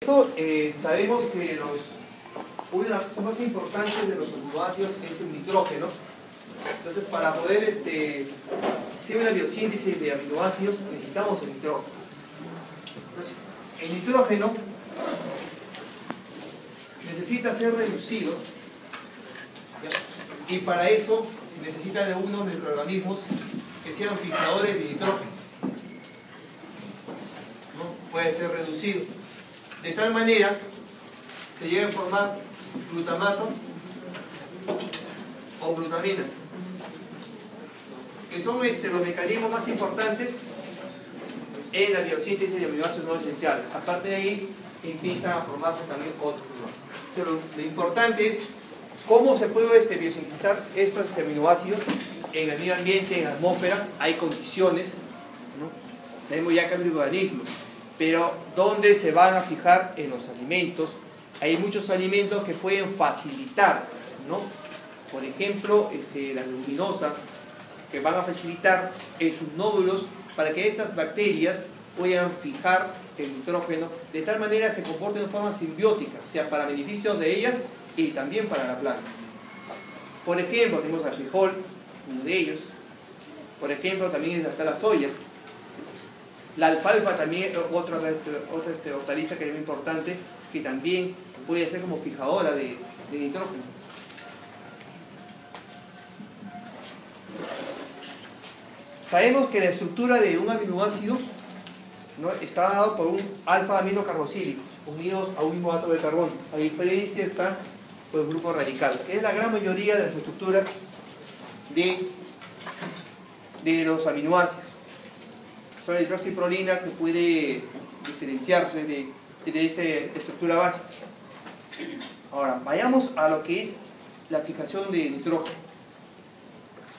Sabemos que una de las cosas más importantes de los aminoácidos es el nitrógeno. Entonces, para poder hacer una biosíntesis de aminoácidos necesitamos el nitrógeno. Entonces, el nitrógeno necesita ser reducido, ¿ya? Y para eso necesita de unos microorganismos que sean fijadores de nitrógeno, ¿no? Puede ser reducido de tal manera se llega a formar glutamato o glutamina, que son los mecanismos más importantes en la biosíntesis de aminoácidos no esenciales. Aparte de ahí empiezan a formarse también otros. Pero lo importante es cómo se puede biosintetizar estos aminoácidos en el medio ambiente, en la atmósfera. Hay condiciones, ¿no? Sabemos ya que hay microorganismos, pero ¿dónde se van a fijar? En los alimentos. Hay muchos alimentos que pueden facilitar, ¿no? Por ejemplo, las leguminosas, que van a facilitar en sus nódulos para que estas bacterias puedan fijar el nitrógeno, de tal manera se comporten de forma simbiótica, o sea, para beneficio de ellas y también para la planta. Por ejemplo, tenemos al frijol, uno de ellos. Por ejemplo, también está la soya. La alfalfa también, otra hortaliza que es muy importante, que también puede ser como fijadora de nitrógeno. Sabemos que la estructura de un aminoácido, ¿no?, está dado por un alfa aminocarboxílicos unidos a un mismo átomo de carbono. A diferencia está por el grupo radical, que es la gran mayoría de las estructuras de los aminoácidos. Solo la hidroxiprolina que puede diferenciarse de esa estructura básica. Ahora, vayamos a lo que es la fijación de nitrógeno.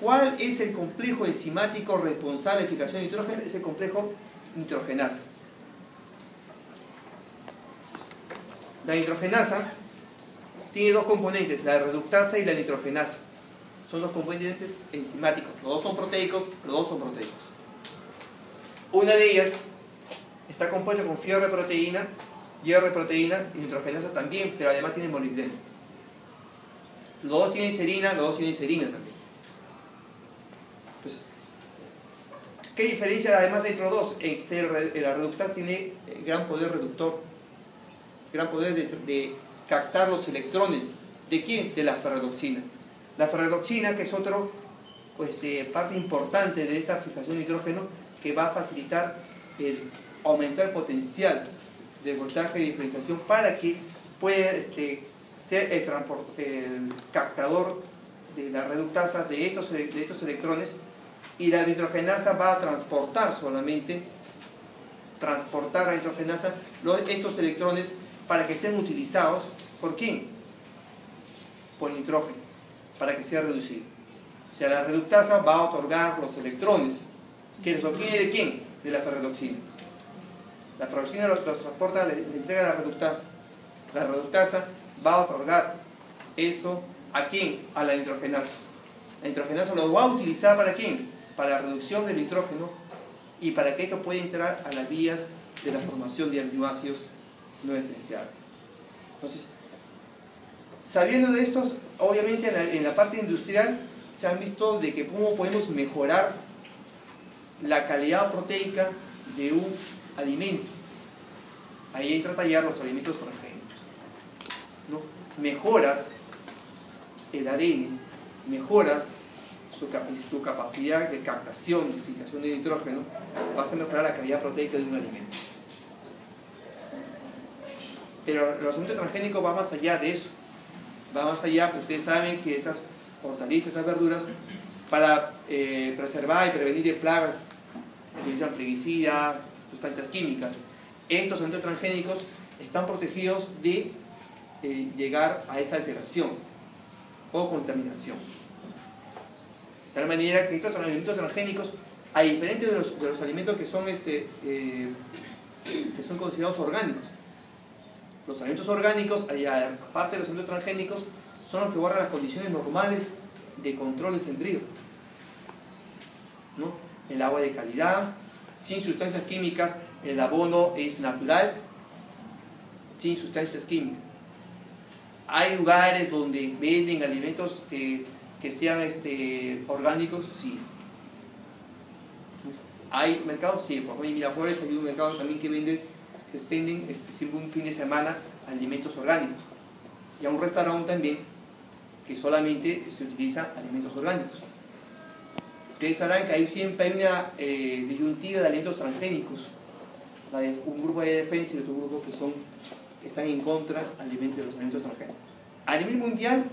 ¿Cuál es el complejo enzimático responsable de fijación de nitrógeno? Es el complejo nitrogenasa. La nitrogenasa tiene dos componentes, la reductasa y la nitrogenasa. Son dos componentes enzimáticos. Los dos son proteicos, Una de ellas está compuesta con fierro de proteína, hierro de proteína y nitrogenasa también, pero además tiene molibdeno. Los dos tienen serina también. Entonces, ¿qué diferencia además entre los dos? La reductasa tiene gran poder reductor, gran poder de captar los electrones. ¿De quién? De la ferredoxina. La ferredoxina, que es otra parte importante de esta fijación de nitrógeno, que va a facilitar aumentar el potencial de voltaje de diferenciación para que pueda ser el captador de la reductasa de estos electrones, y la nitrogenasa va a transportar la nitrogenasa estos electrones para que sean utilizados ¿por quién? Por el nitrógeno, para que sea reducido. O sea, la reductasa va a otorgar los electrones, que los obtiene ¿de quién? De la ferredoxina. La ferredoxina los transporta, le entrega a la reductasa. La reductasa va a otorgar eso ¿a quién? A la nitrogenasa. La nitrogenasa lo va a utilizar ¿para quién? Para la reducción del nitrógeno y para que esto pueda entrar a las vías de la formación de aminoácidos no esenciales. Entonces, sabiendo de estos, obviamente en la parte industrial se han visto de que cómo podemos mejorar la calidad proteica de un alimento. Ahí entra a tallar los alimentos transgénicos, ¿no? Mejoras el ADN, mejoras su capacidad de captación, de fijación de nitrógeno, vas a mejorar la calidad proteica de un alimento. Pero los alimentos transgénicos va más allá de eso. Va más allá, pues ustedes saben que estas hortalizas, estas verduras, para preservar y prevenir de plagas, utilizan plaguicidas, sustancias químicas. Estos alimentos transgénicos están protegidos de llegar a esa alteración o contaminación. De tal manera que estos alimentos transgénicos, a diferencia de los alimentos que son considerados orgánicos, los alimentos orgánicos, aparte de los alimentos transgénicos, son los que guardan las condiciones normales de control de sembrío, ¿no? El agua de calidad, sin sustancias químicas, el abono es natural, sin sustancias químicas. ¿Hay lugares donde venden alimentos que sean orgánicos? Sí. ¿Hay mercados? Sí. Por ejemplo, en Miraflores hay un mercado también que venden siempre un fin de semana alimentos orgánicos. Y hay un restaurante también que solamente se utiliza alimentos orgánicos. Ustedes sabrán que ahí siempre hay una disyuntiva de alimentos transgénicos. Un grupo de defensa y otro grupo que están en contra de los alimentos transgénicos. A nivel mundial,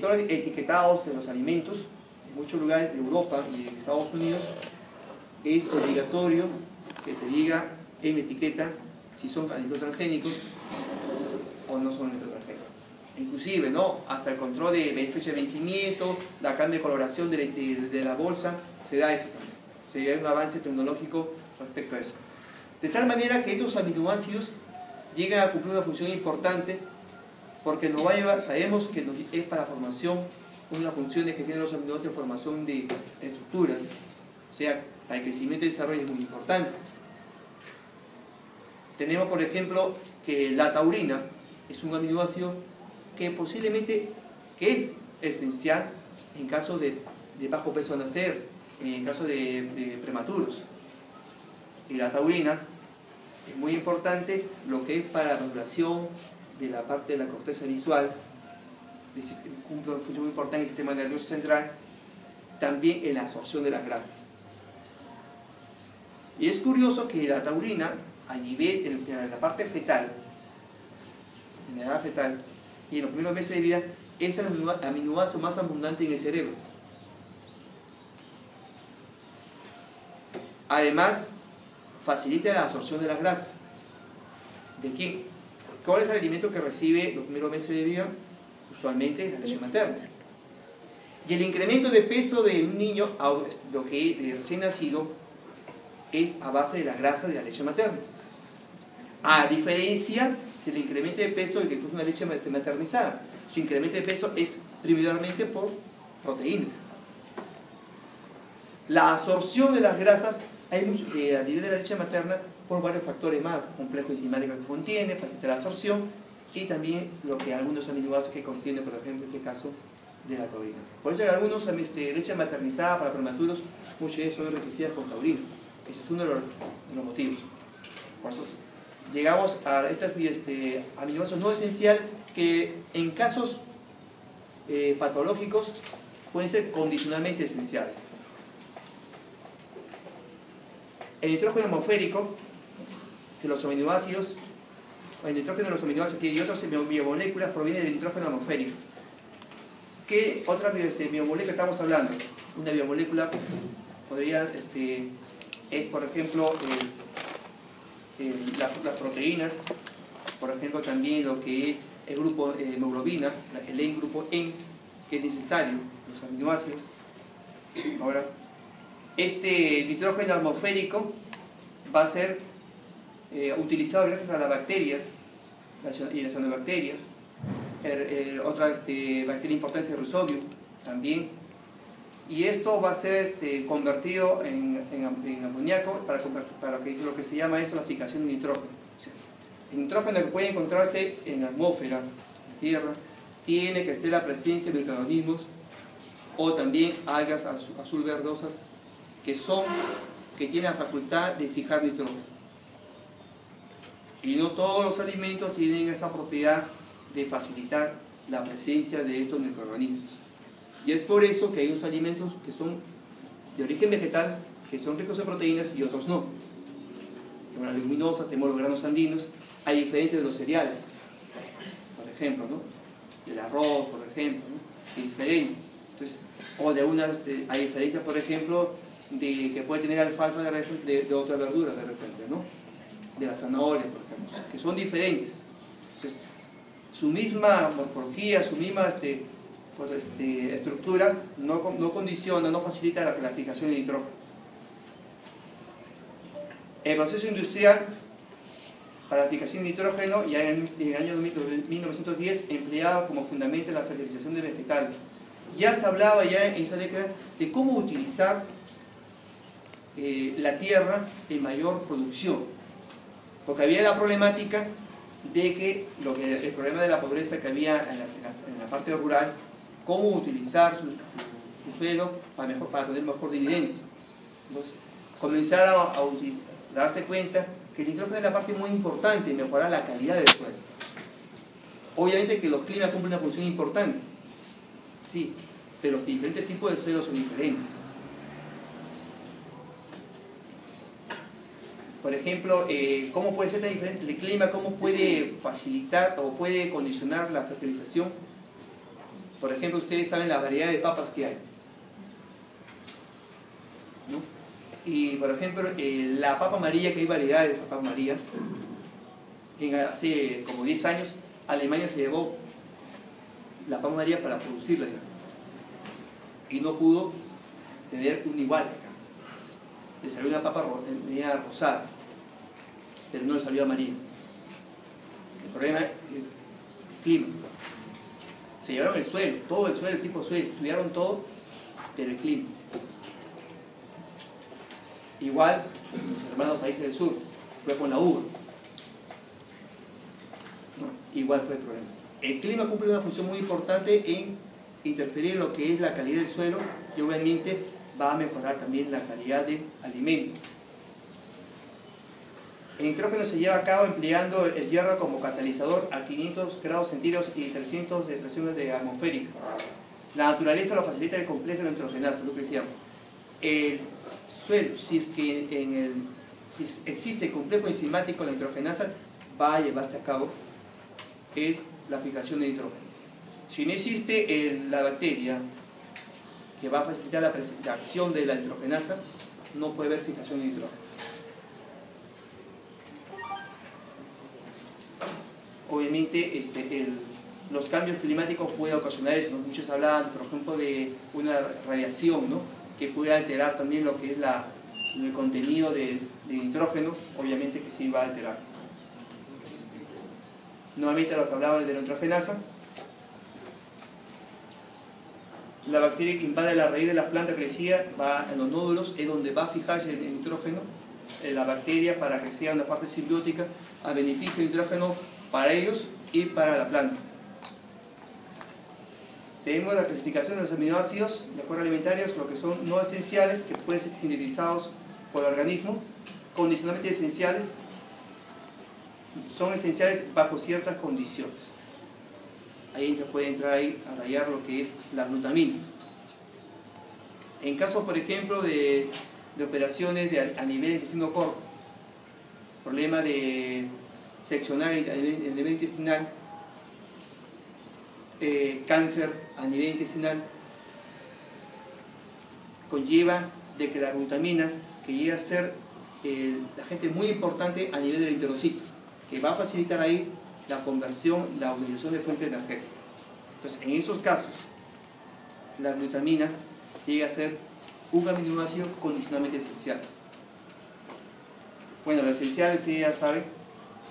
todos los etiquetados de los alimentos, en muchos lugares de Europa y en Estados Unidos, es obligatorio que se diga en la etiqueta si son alimentos transgénicos o no son alimentos transgénicos. Inclusive, ¿no?, hasta el control de fecha de vencimiento, la cambio de coloración de la bolsa, se da eso también. Se da un avance tecnológico respecto a eso. De tal manera que estos aminoácidos llegan a cumplir una función importante, porque nos va a llevar, sabemos que es para formación, una de las funciones que tienen los aminoácidos es formación de estructuras, o sea, para el crecimiento y desarrollo es muy importante. Tenemos, por ejemplo, que la taurina es un aminoácido que posiblemente es esencial en caso de bajo peso al nacer, en caso de prematuros. Y la taurina es muy importante lo que es para la regulación de la parte de la corteza visual, cumple una función muy importante en el sistema nervioso central, también en la absorción de las grasas. Y es curioso que la taurina, a nivel en la parte fetal, en la edad fetal y en los primeros meses de vida, es el aminoácido más abundante en el cerebro. Además, facilita la absorción de las grasas. ¿De quién? ¿Cuál es el alimento que recibe los primeros meses de vida? Usualmente la leche materna. Y el incremento de peso de un niño, lo que de recién nacido, es a base de la grasa de la leche materna. A diferencia del incremento de peso de que es una leche maternizada. Su incremento de peso es primordialmente por proteínas. La absorción de las grasas hay mucho, a nivel de la leche materna, por varios factores más, complejo enzimático que contiene, facilita la absorción, y también lo que algunos aminoácidos que contiene, por ejemplo, en este caso, de la taurina. Por eso hay algunos leche maternizada para prematuros, muchas de ellas son enriquecidas con taurina. Ese es uno de los motivos. Por eso llegamos a estos aminoácidos no esenciales que en casos patológicos pueden ser condicionalmente esenciales. El nitrógeno atmosférico de los aminoácidos, el nitrógeno de los aminoácidos y otras biomoléculas proviene del nitrógeno atmosférico. ¿Qué otra biomolécula estamos hablando? Una biomolécula podría, es por ejemplo las proteínas, por ejemplo también lo que es el grupo hemoglobina, el grupo N, que es necesario, los aminoácidos. Ahora, este nitrógeno atmosférico va a ser utilizado gracias a las bacterias y las cianobacterias. Otra bacteria importante es el Rhizobium también. Y esto va a ser convertido en amoníaco para lo que se llama la fijación de nitrógeno. El nitrógeno que puede encontrarse en la atmósfera, en la Tierra, tiene que estar la presencia de microorganismos o también algas azul verdosas que tienen la facultad de fijar nitrógeno. Y no todos los alimentos tienen esa propiedad de facilitar la presencia de estos microorganismos. Y es por eso que hay unos alimentos que son de origen vegetal, que son ricos en proteínas y otros no. Como las leguminosas, tenemos los granos andinos, a diferencia de los cereales, por ejemplo, ¿no? Del arroz, por ejemplo, ¿no? Es diferente. Entonces, o de unas, a diferencia, por ejemplo, de que puede tener alfalfa de otras verduras de repente, ¿no? De la zanahoria, por ejemplo, que son diferentes. Entonces, su misma morfología, su misma estructura no condiciona, no facilita la fijación de nitrógeno. El proceso industrial para la fijación de nitrógeno ya en el año 1910 empleaba como fundamento la fertilización de vegetales. Ya se hablaba ya en esa década de cómo utilizar la tierra en mayor producción, porque había la problemática de que el problema de la pobreza que había en la parte rural, cómo utilizar su suelo para tener mejor dividendo. Entonces, comenzar a darse cuenta que el nitrógeno es la parte muy importante en mejorar la calidad del suelo. Obviamente que los climas cumplen una función importante, sí, pero los diferentes tipos de suelos son diferentes. Por ejemplo, ¿cómo puede ser tan diferente el clima? ¿Cómo puede facilitar o puede condicionar la fertilización? Por ejemplo, ustedes saben la variedad de papas que hay, ¿no? Y por ejemplo, la papa amarilla, que hay variedades de papa amarilla, hace como 10 años Alemania se llevó la papa amarilla para producirla, digamos, y no pudo tener un igual acá. Le salió una papa media rosada, pero no le salió amarilla. El problema es el clima. Se llevaron el suelo, todo el suelo, el tipo de suelo, estudiaron todo, pero el clima. Igual, los hermanos países del sur, fue con la uva. No, igual fue el problema. El clima cumple una función muy importante en interferir en lo que es la calidad del suelo y obviamente va a mejorar también la calidad del alimento. El nitrógeno se lleva a cabo empleando el hierro como catalizador a 500 grados centígrados y 300 de presión atmosférica. La naturaleza lo facilita el complejo nitrogenasa, lo que decíamos. El suelo, si existe el complejo enzimático de la nitrogenasa, va a llevarse a cabo la fijación de nitrógeno. Si no existe la bacteria que va a facilitar la acción de la nitrogenasa, no puede haber fijación de nitrógeno. Obviamente los cambios climáticos pueden ocasionar eso, ¿no? Muchos hablaban, por ejemplo, de una radiación, ¿no?, que puede alterar también lo que es el contenido de nitrógeno, obviamente que sí va a alterar. Nuevamente lo que hablaba de la nitrogenasa. La bacteria que invade la raíz de las plantas crecidas va en los nódulos, es donde va a fijarse el nitrógeno, la bacteria, para que sea una parte simbiótica a beneficio del nitrógeno para ellos y para la planta. Tenemos la clasificación de los aminoácidos de acuerdo alimentarios, lo que son no esenciales, que pueden ser sintetizados por el organismo, condicionalmente esenciales, son esenciales bajo ciertas condiciones. Ahí se puede entrar ahí a rayar lo que es la glutamina. En caso, por ejemplo, de operaciones a nivel intestino corto, problema de seccionar el nivel intestinal, cáncer a nivel intestinal, conlleva de que la glutamina, que llega a ser la agente muy importante a nivel del enterocito, que va a facilitar ahí la conversión, la utilización de fuente energética. Entonces, en esos casos, la glutamina llega a ser un aminoácido condicionalmente esencial. Bueno, lo esencial, ustedes ya saben,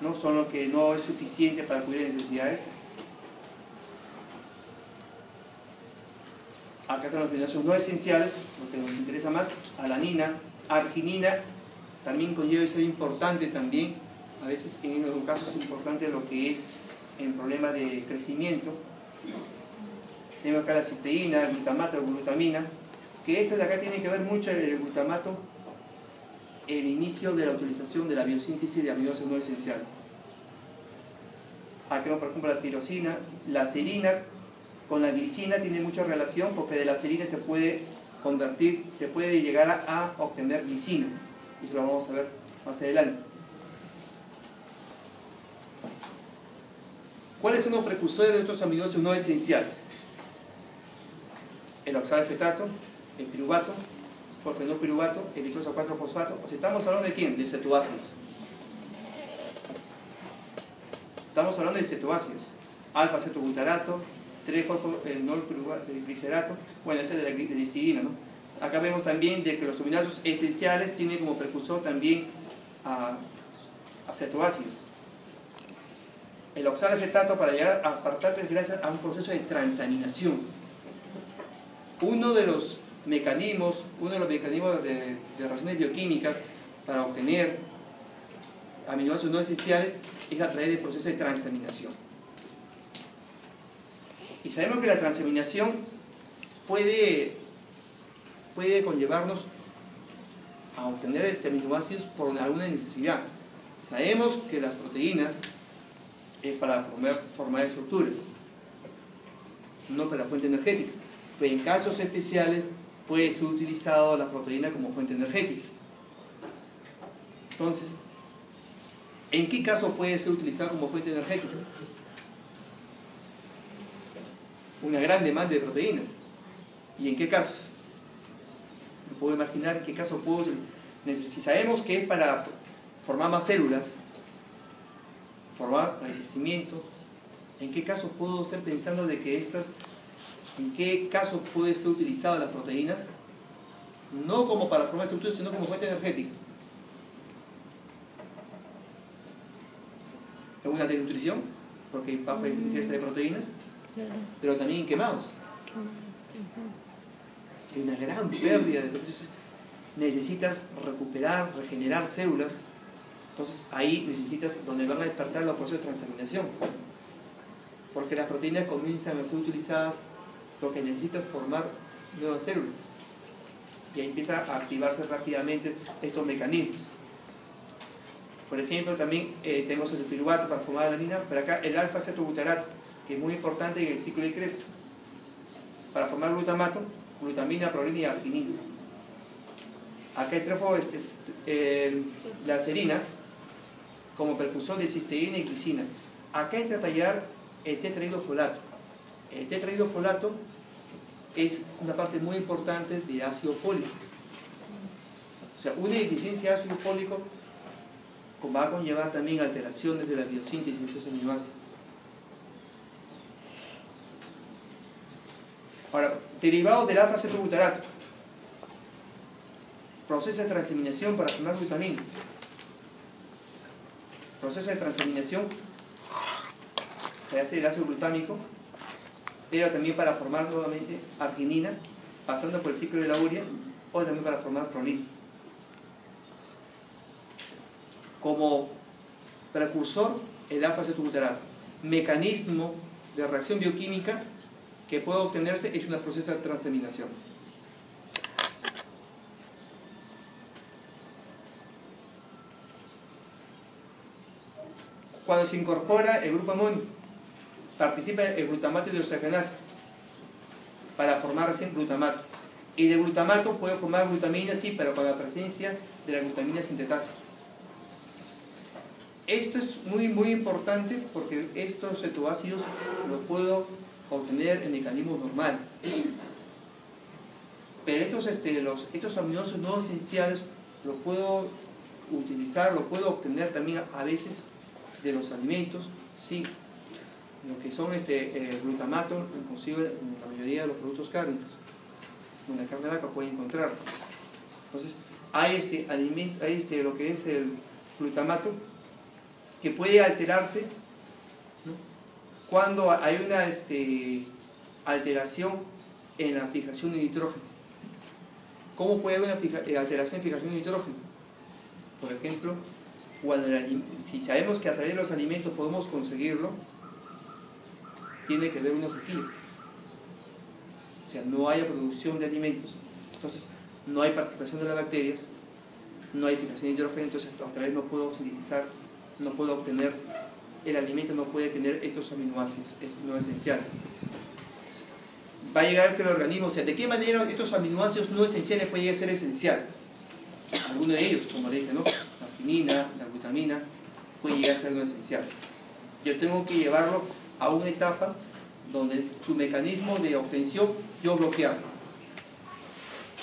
¿no?, son lo que no es suficiente para cubrir las necesidades. Acá están los aminoácidos no esenciales, lo que nos interesa más: alanina, arginina, también conlleva ser importante también. A veces en algunos casos es importante lo que es en problemas de crecimiento. Tenemos acá la cisteína, el glutamato, la glutamina, que esto de acá tiene que ver mucho el glutamato, el inicio de la utilización de la biosíntesis de aminoácidos no esenciales. Aquí vemos, por ejemplo, la tirosina, la serina con la glicina tiene mucha relación, porque de la serina se puede convertir, se puede llegar a obtener glicina, y eso lo vamos a ver más adelante. ¿Cuáles son los precursores de estos aminoácidos no esenciales? El oxalacetato, el piruvato, porfenolpiruvato, el nitroso 4-fosfato. O sea, ¿estamos hablando de quién? De cetoácidos. Estamos hablando de cetoácidos. Alfa-cetoglutarato, 3-fosfenolglicerato. Bueno, este es de la histidina, ¿no? Acá vemos también de que los aminoácidos esenciales tienen como precursor también a cetoácidos. El oxalacetato, para llegar a aspartato, es gracias a un proceso de transaminación. Uno de los mecanismos de reacciones bioquímicas para obtener aminoácidos no esenciales es a través del proceso de transaminación. Y sabemos que la transaminación puede conllevarnos a obtener aminoácidos por alguna necesidad. Sabemos que las proteínas es para formar estructuras, no para la fuente energética, pero en casos especiales puede ser utilizado la proteína como fuente energética. Entonces, ¿en qué caso puede ser utilizado como fuente energética? Una gran demanda de proteínas. ¿Y en qué casos? Me puedo imaginar qué caso puedo necesitar. Si sabemos que es para formar más células, formar el crecimiento, ¿en qué caso puedo estar pensando de que en qué caso puede ser utilizado las proteínas? No como para formar estructuras, sino como fuente energética. ¿En una de nutrición? Porque va a ingesta de proteínas, pero también en quemados. Hay una gran pérdida de proteínas. Necesitas regenerar células. Entonces ahí necesitas donde van a despertar los procesos de transaminación. Porque las proteínas comienzan a ser utilizadas porque necesitas formar nuevas células. Y ahí empieza a activarse rápidamente estos mecanismos. Por ejemplo, también tenemos el piruvato para formar alanina, pero acá el alfa-acetobutarato, que es muy importante en el ciclo de Krebs, para formar glutamato, glutamina, prolina y arginina. Acá el trofo, la serina, como precursor de cisteína y glicina. Acá entra a tallar el tetrahidrofolato. El tetrahidrofolato es una parte muy importante de ácido fólico. O sea, una deficiencia de ácido fólico va a conllevar también alteraciones de la biosíntesis de estos aminoácidos. Ahora, derivados del alfa-acetobutarato. Proceso de transaminación para formar glutamina. Proceso de transaminación para hacer el ácido glutámico, pero también para formar nuevamente arginina, pasando por el ciclo de la urea, o también para formar prolina. Como precursor, el alfa-acetobutarato. Mecanismo de reacción bioquímica que puede obtenerse es un proceso de transaminación. Cuando se incorpora el grupo amonio, participa el glutamato y hidroxigenasa para formar recién glutamato. Y de glutamato puede formar glutamina, sí, pero con la presencia de la glutamina sintetasa. Esto es muy importante porque estos cetoácidos los puedo obtener en mecanismos normales. Pero estos aminoácidos no esenciales los puedo utilizar, los puedo obtener también a veces de los alimentos, sí, lo que son glutamato, inclusive en la mayoría de los productos cárnicos, en la carne de vaca pueden encontrarlo. Entonces, hay lo que es el glutamato que puede alterarse, ¿no?, cuando hay una alteración en la fijación de nitrógeno. ¿Cómo puede haber una alteración en fijación de nitrógeno? Por ejemplo, si sabemos que a través de los alimentos podemos conseguirlo, tiene que haber una sequía. O sea, no hay producción de alimentos, entonces no hay participación de las bacterias, no hay fijación de nitrógeno, entonces a través no puedo sintetizar, no puedo obtener, el alimento no puede tener estos aminoácidos no esenciales. Va a llegar que el organismo, o sea, ¿de qué manera estos aminoácidos no esenciales pueden llegar a ser esencial? Alguno de ellos, como le dije, ¿no?, la arginina, la glutamina, puede llegar a ser no esencial. Yo tengo que llevarlo a una etapa donde su mecanismo de obtención yo bloquearlo.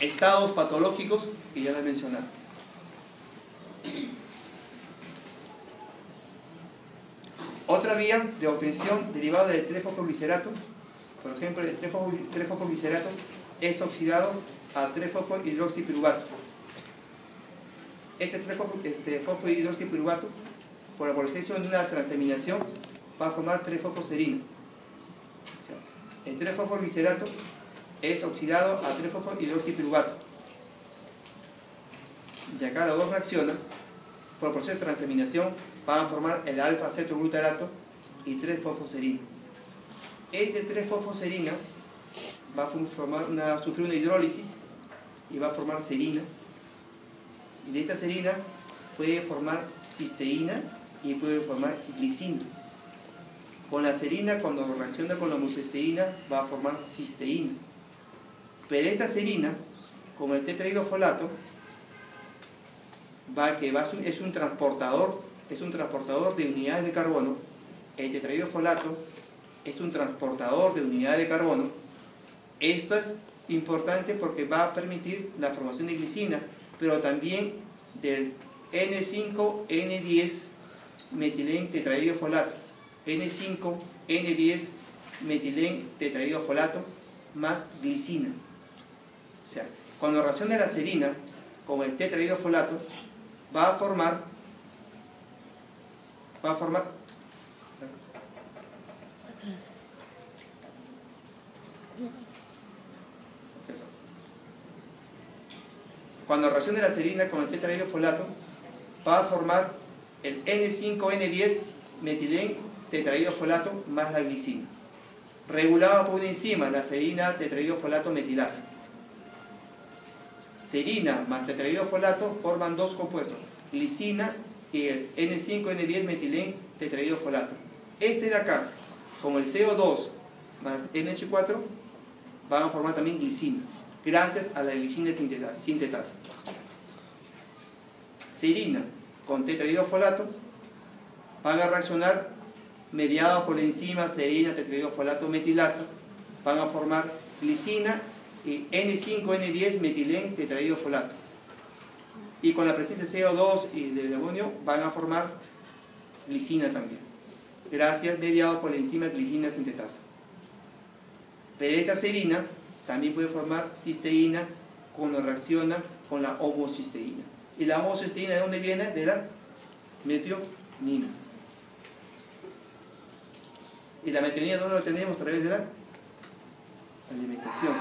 Estados patológicos que ya les he mencionado. Otra vía de obtención derivada del trefosfoglicerato, por ejemplo, el trefosfoglicerato es oxidado a trefosfohidroxipiruvato. Este trefosfohidroxipiruvato, por el proceso de una transaminación, va a formar trefosfoserina. O sea, el trefosfoglicerato es oxidado a trefosfohidroxipiruvato. Y acá los dos reaccionan por proceso de transaminación, van a formar el alfa-acetoglutarato y 3-fosfoserina. Este 3-fosfoserina va a sufrir una hidrólisis y va a formar serina. Y de esta serina puede formar cisteína y puede formar glicina. Con la serina, cuando reacciona con la homocisteína, va a formar cisteína. Pero esta serina, con el tetrahidrofolato, es un transportador de unidades de carbono. El tetrahidrofolato es un transportador de unidades de carbono. Esto es importante porque va a permitir la formación de glicina, pero también del N5N10 metilén tetrahidrofolato. N5N10 metilén tetrahidrofolato más glicina. O sea, cuando reacciona la serina con el tetrahidrofolato, va a formar atrás. Cuando reacciona la serina con el tetrahidrofolato, va a formar el N5N10 metilén tetrahidrofolato más la glicina, regulado por una enzima, la serina tetrahidrofolato metilasa. Serina más tetrahidrofolato forman dos compuestos, glicina y el N5N10 metilén tetrahidrofolato. Este de acá, con el CO2 más NH4, van a formar también glicina, gracias a la glicina sintetasa. Serina con tetrahidrofolato van a reaccionar mediados por la enzima serina tetrahidrofolato metilasa, van a formar glicina y N5N10 metilén tetrahidrofolato. Y con la presencia de CO2 y del amonio van a formar glicina también, gracias mediados por la enzima glicina sintetasa. Pero esta serina también puede formar cisteína cuando reacciona con la homocisteína. ¿Y la homocisteína de dónde viene? De la metionina. ¿Y la metionina dónde lo tenemos? A través de la alimentación.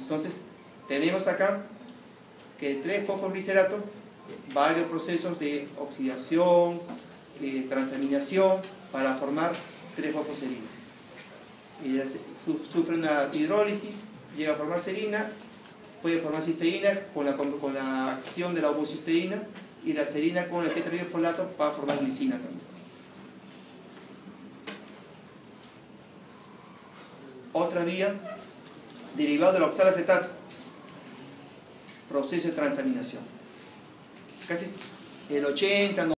Entonces, tenemos acá que el 3-fosfoglicerato, varios procesos de oxidación, transaminación para formar 3-fosfoserina. Y sufre una hidrólisis, llega a formar serina, puede formar cisteína con la acción de la homocisteína, y la serina con el tetrahidrofolato va a formar glicina también. Otra vía, derivado del oxalacetato, proceso de transaminación. Casi el 80,